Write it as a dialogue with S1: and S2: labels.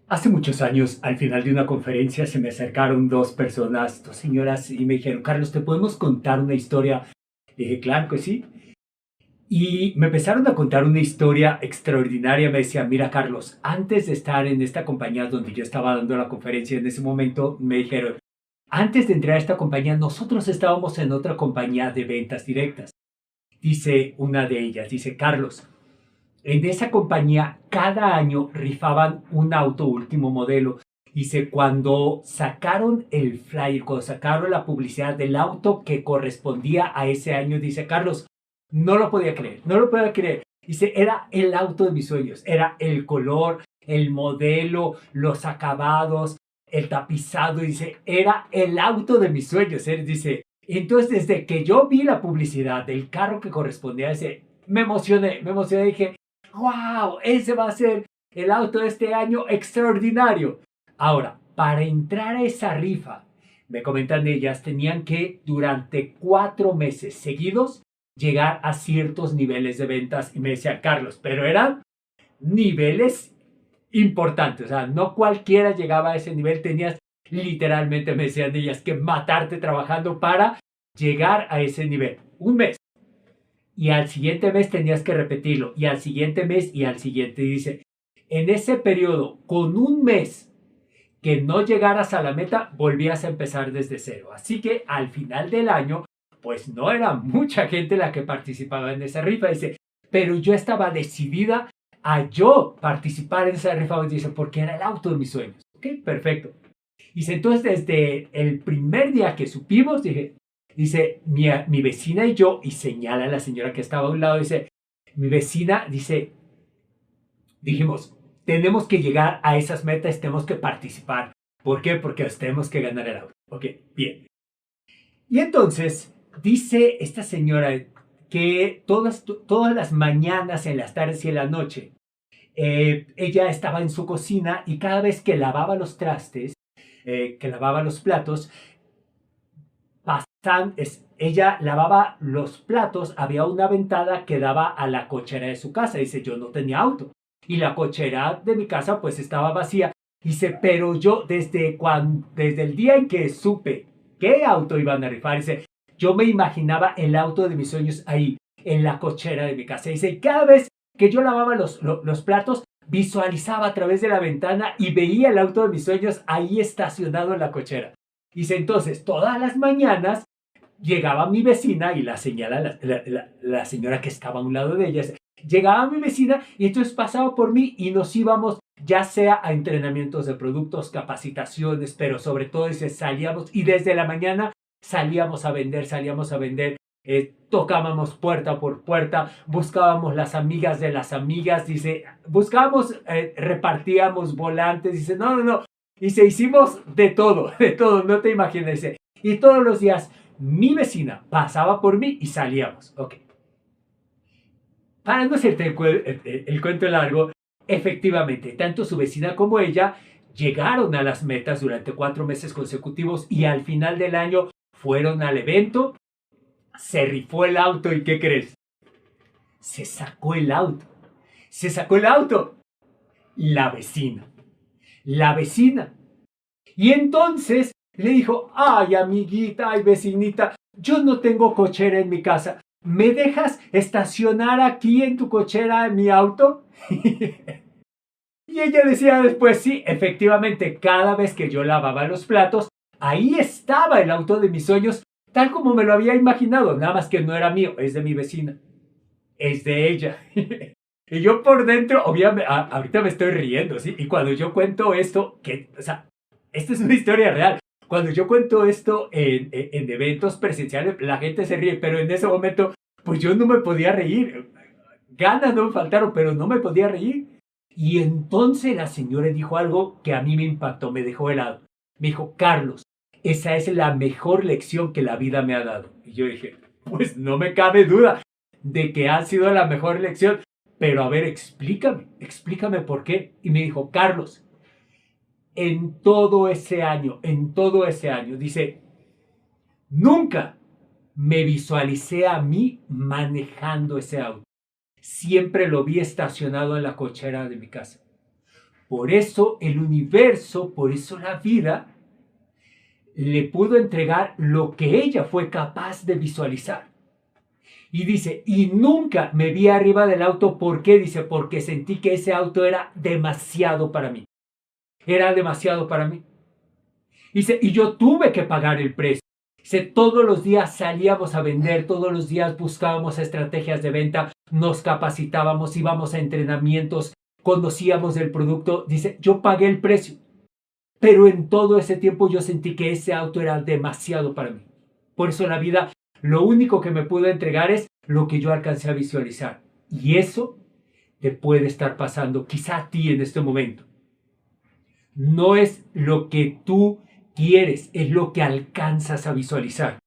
S1: Hace muchos años, al final de una conferencia, se me acercaron dos personas, dos señoras, y me dijeron, Carlos, ¿te podemos contar una historia? Le dije, claro que sí. Y me empezaron a contar una historia extraordinaria. Me decían, mira, Carlos, antes de estar en esta compañía donde yo estaba dando la conferencia en ese momento, me dijeron, antes de entrar a esta compañía, nosotros estábamos en otra compañía de ventas directas. Dice una de ellas, dice, Carlos, en esa compañía cada año rifaban un auto último modelo. Dice, cuando sacaron el flyer, cuando sacaron la publicidad del auto que correspondía a ese año, dice Carlos, no lo podía creer, no lo podía creer. Dice, era el auto de mis sueños, era el color, el modelo, los acabados, el tapizado. Dice, era el auto de mis sueños. Él dice, entonces desde que yo vi la publicidad del carro que correspondía a ese, me emocioné, dije, ¡wow! Ese va a ser el auto de este año extraordinario. Ahora, para entrar a esa rifa, me comentan ellas, tenían que durante 4 meses seguidos llegar a ciertos niveles de ventas. Y me decía, Carlos, pero eran niveles importantes. O sea, no cualquiera llegaba a ese nivel. Tenías literalmente, me decían ellas, que matarte trabajando para llegar a ese nivel. Un mes y al siguiente mes tenías que repetirlo, y al siguiente mes y al siguiente. Y dice, en ese periodo, con un mes que no llegaras a la meta, volvías a empezar desde cero. Así que al final del año, pues no era mucha gente la que participaba en esa rifa. Dice, pero yo estaba decidida a yo participar en esa rifa. Dice, porque era el auto de mis sueños. Ok, perfecto. Dice, entonces desde el primer día que supimos, dice, mi vecina y yo, y señala a la señora que estaba a un lado, dice, mi vecina, dice, dijimos, tenemos que llegar a esas metas, tenemos que participar. ¿Por qué? Porque tenemos que ganar el auto. Ok, bien. Y entonces dice esta señora que todas las mañanas, en las tardes y en la noche, ella estaba en su cocina y cada vez que lavaba los trastes, que lavaba los platos, ella lavaba los platos, había una ventana que daba a la cochera de su casa. Dice, yo no tenía auto y la cochera de mi casa pues estaba vacía. Dice, pero yo desde el día en que supe qué auto iban a rifar, dice, yo me imaginaba el auto de mis sueños ahí, en la cochera de mi casa. Dice, y cada vez que yo lavaba los platos, visualizaba a través de la ventana y veía el auto de mis sueños ahí estacionado en la cochera. Dice, entonces, todas las mañanas llegaba mi vecina, y la señala la señora que estaba a un lado de ella, llegaba mi vecina y entonces pasaba por mí y nos íbamos ya sea a entrenamientos de productos, capacitaciones, pero sobre todo dice, salíamos y desde la mañana salíamos a vender, tocábamos puerta por puerta, buscábamos las amigas de las amigas, dice, buscábamos, repartíamos volantes, dice, no, no, no, y se hicimos de todo, no te imaginas, dice, y todos los días mi vecina pasaba por mí y salíamos. Ok. Para no hacerte el cuento largo, efectivamente, tanto su vecina como ella llegaron a las metas durante 4 meses consecutivos y al final del año fueron al evento, se rifó el auto y ¿qué crees? Se sacó el auto. Se sacó el auto. La vecina. La vecina. Y entonces le dijo, ay amiguita, ay vecinita, yo no tengo cochera en mi casa. ¿Me dejas estacionar aquí en tu cochera en mi auto? Y ella decía después, sí, efectivamente, cada vez que yo lavaba los platos, ahí estaba el auto de mis sueños, tal como me lo había imaginado, nada más que no era mío, es de mi vecina, es de ella. Y yo por dentro, obviamente, ahorita me estoy riendo, ¿sí? Y cuando yo cuento esto, o sea, esta es una historia real. Cuando yo cuento esto en eventos presenciales, la gente se ríe, pero en ese momento, pues yo no me podía reír. Ganas no me faltaron, pero no me podía reír. Y entonces la señora dijo algo que a mí me impactó, me dejó helado. Me dijo, Carlos, esa es la mejor lección que la vida me ha dado. Y yo dije, pues no me cabe duda de que ha sido la mejor lección. Pero a ver, explícame por qué. Y me dijo, Carlos, en todo ese año, dice, nunca me visualicé a mí manejando ese auto. Siempre lo vi estacionado en la cochera de mi casa. Por eso el universo, por eso la vida, le pudo entregar lo que ella fue capaz de visualizar. Y dice, y nunca me vi arriba del auto. ¿Por qué? Dice, porque sentí que ese auto era demasiado para mí. Era demasiado para mí. Dice, y yo tuve que pagar el precio. Dice, todos los días salíamos a vender, todos los días buscábamos estrategias de venta, nos capacitábamos, íbamos a entrenamientos, conocíamos el producto. Dice, yo pagué el precio. Pero en todo ese tiempo yo sentí que ese auto era demasiado para mí. Por eso la vida, lo único que me pudo entregar es lo que yo alcancé a visualizar. Y eso te puede estar pasando quizá a ti en este momento. No es lo que tú quieres, es lo que alcanzas a visualizar.